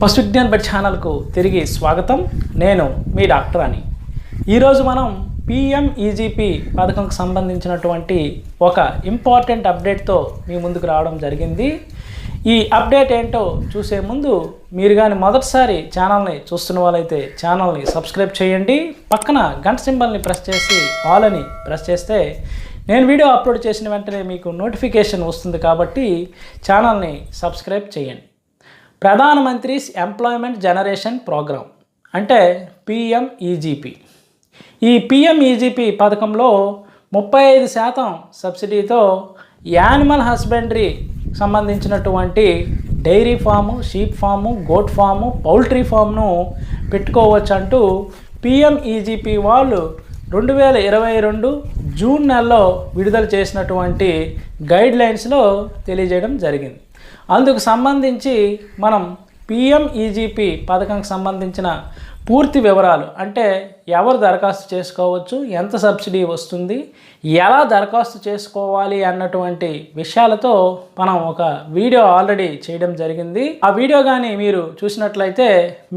పశు విజ్ఞాన్ బెడ్ ఛానల్కు తిరిగి స్వాగతం. నేను మీ డాక్టర్ అని. ఈరోజు మనం పిఎంఈజీపీ పథకంకు సంబంధించినటువంటి ఒక ఇంపార్టెంట్ అప్డేట్తో మీ ముందుకు రావడం జరిగింది. ఈ అప్డేట్ ఏంటో చూసే ముందు మీరు కానీ మొదటిసారి ఛానల్ని చూస్తున్న వాళ్ళైతే ఛానల్ని సబ్స్క్రైబ్ చేయండి. పక్కన గంట సింబల్ని ప్రెస్ చేసి ఆల్ అని ప్రెస్ చేస్తే నేను వీడియో అప్లోడ్ చేసిన వెంటనే మీకు నోటిఫికేషన్ వస్తుంది. కాబట్టి ఛానల్ని సబ్స్క్రైబ్ చేయండి. ప్రధానమంత్రి ఎంప్లాయ్మెంట్ జనరేషన్ ప్రోగ్రామ్ అంటే పిఎంఈజీపీ. ఈ పిఎంఈజీపీ పథకంలో 35% సబ్సిడీతో యానిమల్ హస్బెండరీ సంబంధించినటువంటి dairy farm, sheep farm, goat farm, poultry ఫామ్ను పెట్టుకోవచ్చు అంటూ పిఎంఈజీపీ వాళ్ళు 2022 జూన్ నెలలో విడుదల చేసినటువంటి గైడ్లైన్స్లో తెలియజేయడం జరిగింది. అందుకు సంబంధించి మనం పిఎంఈజీపీ పథకంకి సంబంధించిన పూర్తి వివరాలు, అంటే ఎవరు దరఖాస్తు చేసుకోవచ్చు, ఎంత సబ్సిడీ వస్తుంది, ఎలా దరఖాస్తు చేసుకోవాలి అన్నటువంటి విషయాలతో మనం ఒక వీడియో ఆల్రెడీ చేయడం జరిగింది. ఆ వీడియో కానీ మీరు చూసినట్లయితే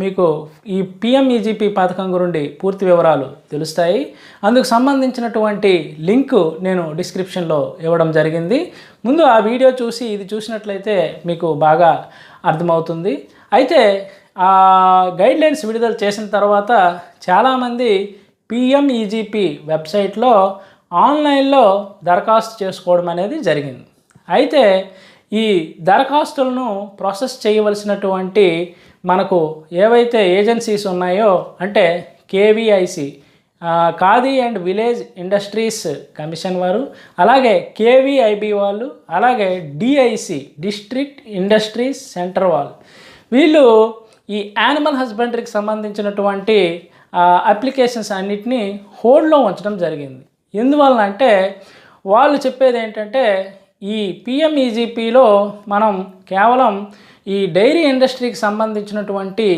మీకు ఈ పిఎంఈజీపీ పథకం గురించి పూర్తి వివరాలు తెలుస్తాయి. అందుకు సంబంధించినటువంటి లింక్ నేను డిస్క్రిప్షన్లో ఇవ్వడం జరిగింది. ముందు ఆ వీడియో చూసి ఇది చూసినట్లయితే మీకు బాగా అర్థమవుతుంది. అయితే ఆ గైడ్లైన్స్ విడుదల చేసిన తర్వాత చాలామంది పిఎంఈజీపీ వెబ్సైట్లో ఆన్లైన్లో దరఖాస్తు చేసుకోవడం అనేది జరిగింది. అయితే ఈ దరఖాస్తులను ప్రాసెస్ చేయవలసినటువంటి మనకు ఏవైతే ఏజెన్సీస్ ఉన్నాయో, అంటే KVIC khadi and village industries commission వారు, అలాగే కేవీఐబి వాళ్ళు, అలాగే డిఐసి డిస్ట్రిక్ట్ ఇండస్ట్రీస్ సెంటర్ వాళ్ళు, వీళ్ళు ఈ యానిమల్ హస్బెండరీకి సంబంధించినటువంటి అప్లికేషన్స్ అన్నిటినీ హోల్డ్లో ఉంచడం జరిగింది. ఎందువలన అంటే వాళ్ళు చెప్పేది ఏంటంటే ఈ పిఎంఈజీపీలో మనం కేవలం ఈ డైరీ ఇండస్ట్రీకి సంబంధించినటువంటి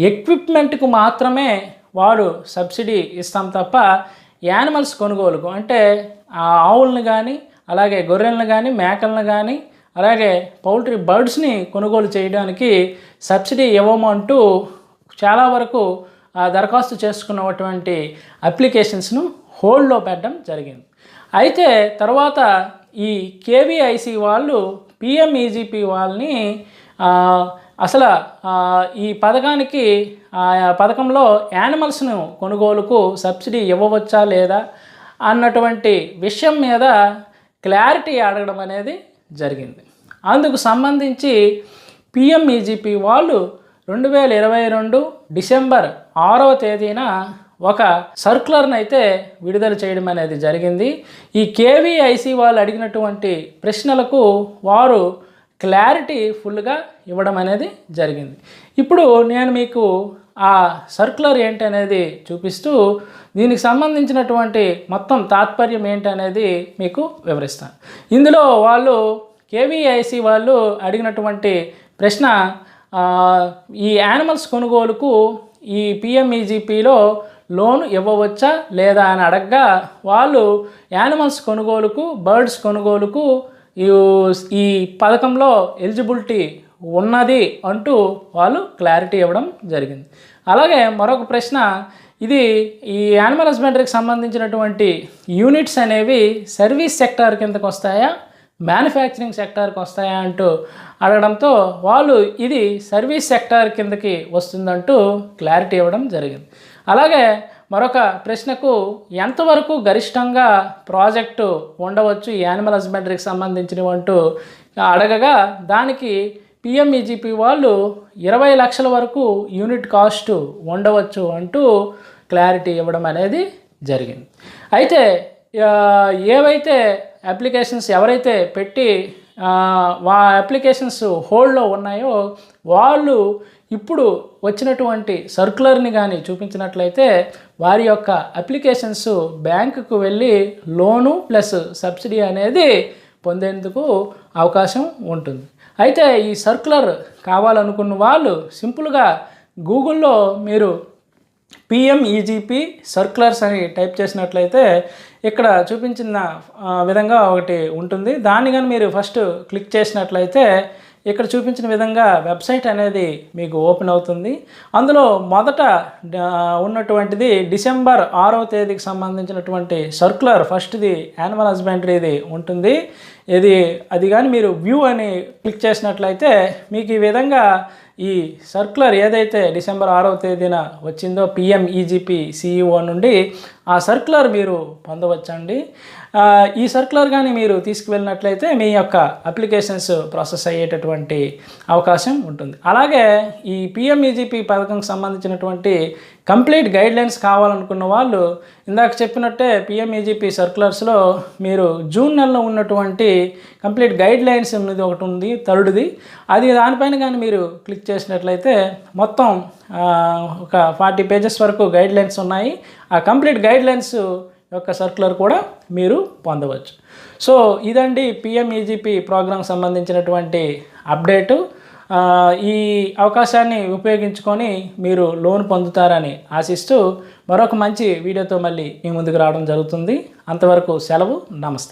ఎక్విప్మెంట్కు మాత్రమే వాడు సబ్సిడీ ఇస్తాం తప్ప యానిమల్స్ కొనుగోలుకు, అంటే ఆవులను కానీ, అలాగే గొర్రెలను కానీ, మేకలను కానీ, అలాగే పౌల్ట్రీ బర్డ్స్ని కొనుగోలు చేయడానికి సబ్సిడీ ఇవ్వమంటూ చాలా వరకు దరఖాస్తు చేసుకున్నటువంటి అప్లికేషన్స్ను హోల్డ్లో పెట్టడం జరిగింది. అయితే తర్వాత ఈ కేవీఐసి వాళ్ళు పిఎంఈజీపీ వాళ్ళని అసలు ఈ పథకంలో యానిమల్స్ను కొనుగోలుకు సబ్సిడీ ఇవ్వవచ్చా లేదా అన్నటువంటి విషయం మీద క్లారిటీ అడగడం అనేది జరిగింది. అందుకు సంబంధించి పిఎంఈజీపీ వాళ్ళు 2022 డిసెంబర్ 6వ తేదీన ఒక సర్క్యులర్ని అయితే విడుదల చేయడం అనేది జరిగింది. ఈ కేవీఐసి వాళ్ళు అడిగినటువంటి ప్రశ్నలకు వారు క్లారిటీ ఫుల్గా ఇవ్వడం అనేది జరిగింది. ఇప్పుడు నేను మీకు ఆ సర్క్యులర్ ఏంటనేది చూపిస్తూ దీనికి సంబంధించినటువంటి మొత్తం తాత్పర్యం ఏంటనేది మీకు వివరిస్తాను. ఇందులో వాళ్ళు కేవీఐసి వాళ్ళు అడిగినటువంటి ప్రశ్న, ఈ యానిమల్స్ కొనుగోలుకు ఈ పిఎంఈజీపీలో లోన్ ఇవ్వవచ్చా లేదా అని అడగగా వాళ్ళు యానిమల్స్ కొనుగోలుకు, బర్డ్స్ కొనుగోలుకు ఈ పథకంలో ఎలిజిబిలిటీ ఉన్నది అంటూ వాళ్ళు క్లారిటీ ఇవ్వడం జరిగింది. అలాగే మరొక ప్రశ్న, ఇది ఈ యానిమల్ హస్బెండరీకి సంబంధించినటువంటి యూనిట్స్ అనేవి సర్వీస్ సెక్టార్ కిందకు వస్తాయా, మ్యానుఫ్యాక్చరింగ్ సెక్టార్కి వస్తాయా అంటూ అడగడంతో వాళ్ళు ఇది సర్వీస్ సెక్టార్ కిందకి వస్తుందంటూ క్లారిటీ ఇవ్వడం జరిగింది. అలాగే మరొక ప్రశ్నకు ఎంతవరకు గరిష్టంగా ప్రాజెక్టు ఉండవచ్చు ఈ యానిమల్ హస్బెండరీకి సంబంధించినవి అంటూ అడగగా దానికి పిఎంఈజీపీ వాళ్ళు 20 లక్షల వరకు యూనిట్ కాస్ట్ ఉండవచ్చు అంటూ క్లారిటీ ఇవ్వడం అనేది జరిగింది. అయితే ఏవైతే అప్లికేషన్స్ ఎవరైతే పెట్టి అప్లికేషన్స్ హోల్డ్లో ఉన్నాయో వాళ్ళు ఇప్పుడు వచ్చినటువంటి సర్క్యులర్ని కానీ చూపించినట్లయితే వారి యొక్క అప్లికేషన్స్ బ్యాంకుకు వెళ్ళి లోను ప్లస్ సబ్సిడీ అనేది పొందేందుకు అవకాశం ఉంటుంది. అయితే ఈ సర్క్యులర్ కావాలనుకున్న వాళ్ళు సింపుల్గా గూగుల్లో మీరు పిఎంఈజీపీ సర్క్యులర్స్ అని టైప్ చేసినట్లయితే ఇక్కడ చూపించిన విధంగా ఒకటి ఉంటుంది. దాన్ని కానీ మీరు ఫస్ట్ క్లిక్ చేసినట్లయితే ఇక్కడ చూపించిన విధంగా వెబ్సైట్ అనేది మీకు ఓపెన్ అవుతుంది. అందులో మొదట ఉన్నటువంటిది డిసెంబర్ 6వ తేదీకి సంబంధించినటువంటి సర్క్యులర్ ఫస్ట్ది యానిమల్ హస్బెండరీది ఉంటుంది. అది కానీ మీరు వ్యూ అని క్లిక్ చేసినట్లయితే మీకు ఈ విధంగా ఈ సర్క్యులర్ ఏదైతే డిసెంబర్ 6వ తేదీన వచ్చిందో PMEGP CEO నుండి ఆ సర్క్యులర్ మీరు పొందవచ్చండి. ఈ సర్క్యులర్ కానీ మీరు తీసుకువెళ్ళినట్లయితే మీ యొక్క అప్లికేషన్స్ ప్రాసెస్ అయ్యేటటువంటి అవకాశం ఉంటుంది. అలాగే ఈ PMEGP పథకంకి సంబంధించినటువంటి కంప్లీట్ గైడ్లైన్స్ కావాలనుకున్న వాళ్ళు ఇందాక చెప్పినట్టే PMEGP సర్క్యులర్స్లో మీరు జూన్ నెలలో ఉన్నటువంటి కంప్లీట్ గైడ్లైన్స్ ఉన్నది ఒకటి ఉంది, థర్డ్ది. దానిపైన కానీ మీరు క్లిక్ చేసినట్లయితే మొత్తం ఒక 40 పేజెస్ వరకు గైడ్లైన్స్ ఉన్నాయి. ఆ కంప్లీట్ గైడ్లైన్స్ యొక్క సర్క్యులర్ కూడా మీరు పొందవచ్చు. సో ఇదండి PMEGP ప్రోగ్రాంకి సంబంధించినటువంటి అప్డేటు. ఈ అవకాశాన్ని ఉపయోగించుకొని మీరు లోన్ పొందుతారని ఆశిస్తూ మరొక మంచి వీడియోతో మళ్ళీ మీ ముందుకు రావడం జరుగుతుంది. అంతవరకు సెలవు, నమస్తే.